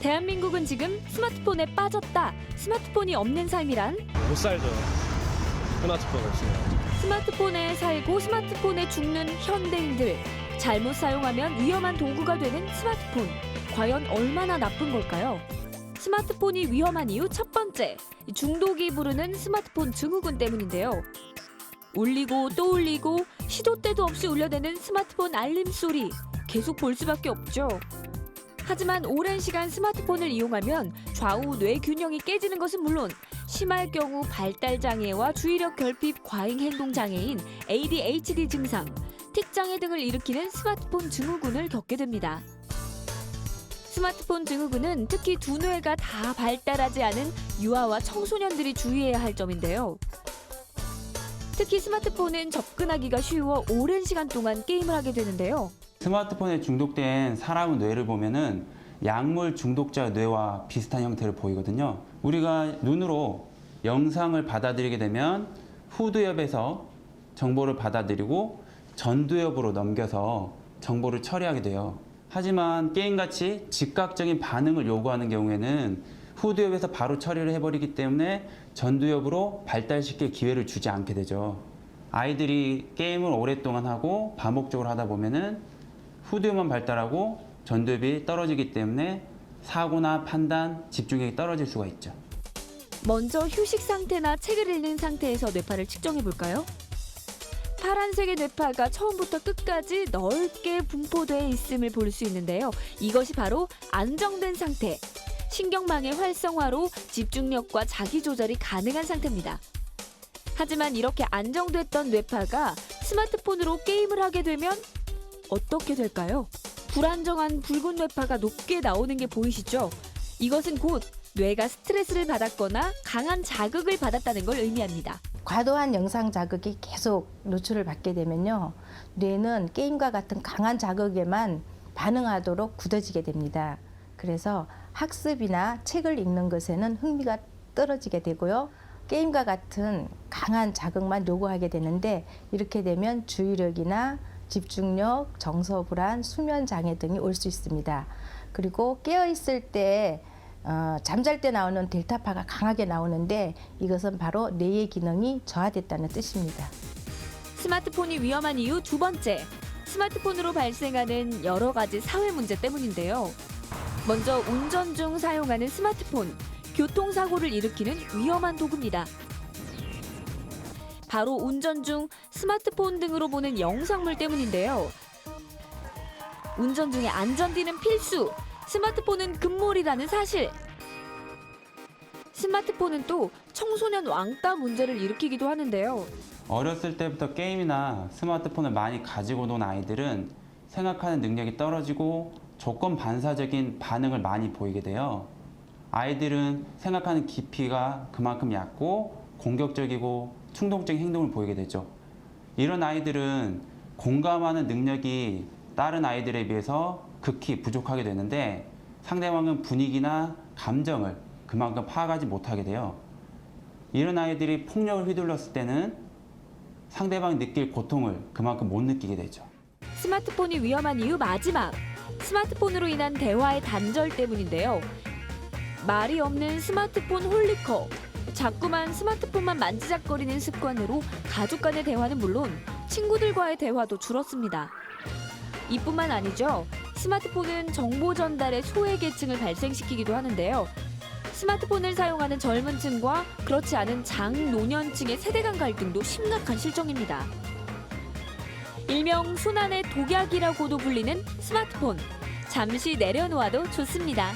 대한민국은 지금 스마트폰에 빠졌다. 스마트폰이 없는 삶이란? 못 살죠. 스마트폰 없으면. 스마트폰에 살고 스마트폰에 죽는 현대인들. 잘못 사용하면 위험한 도구가 되는 스마트폰. 과연 얼마나 나쁜 걸까요? 스마트폰이 위험한 이유 첫 번째. 중독이 부르는 스마트폰 증후군 때문인데요. 울리고 또 울리고 시도 때도 없이 울려대는 스마트폰 알림 소리. 계속 볼 수밖에 없죠. 하지만 오랜 시간 스마트폰을 이용하면 좌우 뇌 균형이 깨지는 것은 물론 심할 경우 발달 장애와 주의력 결핍 과잉 행동 장애인 ADHD 증상, 틱 장애 등을 일으키는 스마트폰 증후군을 겪게 됩니다. 스마트폰 증후군은 특히 두 뇌가 다 발달하지 않은 유아와 청소년들이 주의해야 할 점인데요. 특히 스마트폰은 접근하기가 쉬워 오랜 시간 동안 게임을 하게 되는데요. 스마트폰에 중독된 사람의 뇌를 보면은 약물 중독자 뇌와 비슷한 형태를 보이거든요. 우리가 눈으로 영상을 받아들이게 되면 후두엽에서 정보를 받아들이고 전두엽으로 넘겨서 정보를 처리하게 돼요. 하지만 게임같이 즉각적인 반응을 요구하는 경우에는 후두엽에서 바로 처리를 해버리기 때문에 전두엽으로 발달시킬 기회를 주지 않게 되죠. 아이들이 게임을 오랫동안 하고 반복적으로 하다 보면은 후두엽만 발달하고 전두엽이 떨어지기 때문에 사고나 판단, 집중력이 떨어질 수가 있죠. 먼저 휴식 상태나 책을 읽는 상태에서 뇌파를 측정해 볼까요? 파란색의 뇌파가 처음부터 끝까지 넓게 분포되어 있음을 볼 수 있는데요. 이것이 바로 안정된 상태. 신경망의 활성화로 집중력과 자기조절이 가능한 상태입니다. 하지만 이렇게 안정됐던 뇌파가 스마트폰으로 게임을 하게 되면 어떻게 될까요? 불안정한 붉은 뇌파가 높게 나오는 게 보이시죠? 이것은 곧 뇌가 스트레스를 받았거나 강한 자극을 받았다는 걸 의미합니다. 과도한 영상 자극이 계속 노출을 받게 되면요. 뇌는 게임과 같은 강한 자극에만 반응하도록 굳어지게 됩니다. 그래서 학습이나 책을 읽는 것에는 흥미가 떨어지게 되고요. 게임과 같은 강한 자극만 요구하게 되는데 이렇게 되면 주의력이나 집중력, 정서 불안, 수면 장애 등이 올 수 있습니다. 그리고 깨어 있을 때 잠잘 때 나오는 델타파가 강하게 나오는데 이것은 바로 뇌의 기능이 저하됐다는 뜻입니다. 스마트폰이 위험한 이유 두 번째. 스마트폰으로 발생하는 여러 가지 사회 문제 때문인데요. 먼저 운전 중 사용하는 스마트폰. 교통사고를 일으키는 위험한 도구입니다. 바로 운전 중 스마트폰 등으로 보는 영상물 때문인데요. 운전 중에 안전띠는 필수! 스마트폰은 금물이라는 사실! 스마트폰은 또 청소년 왕따 문제를 일으키기도 하는데요. 어렸을 때부터 게임이나 스마트폰을 많이 가지고 논 아이들은 생각하는 능력이 떨어지고 조건 반사적인 반응을 많이 보이게 돼요. 아이들은 생각하는 깊이가 그만큼 얕고 공격적이고 충동적인 행동을 보이게 되죠. 이런 아이들은 공감하는 능력이 다른 아이들에 비해서 극히 부족하게 되는데 상대방은 분위기나 감정을 그만큼 파악하지 못하게 돼요. 이런 아이들이 폭력을 휘둘렀을 때는 상대방이 느낄 고통을 그만큼 못 느끼게 되죠. 스마트폰이 위험한 이유 마지막. 스마트폰으로 인한 대화의 단절 때문인데요. 말이 없는 스마트폰 홀리커. 자꾸만 스마트폰만 만지작거리는 습관으로 가족 간의 대화는 물론 친구들과의 대화도 줄었습니다. 이뿐만 아니죠. 스마트폰은 정보 전달의 소외계층을 발생시키기도 하는데요. 스마트폰을 사용하는 젊은 층과 그렇지 않은 장노년층의 세대 간 갈등도 심각한 실정입니다. 일명 순환의 독약이라고도 불리는 스마트폰. 잠시 내려놓아도 좋습니다.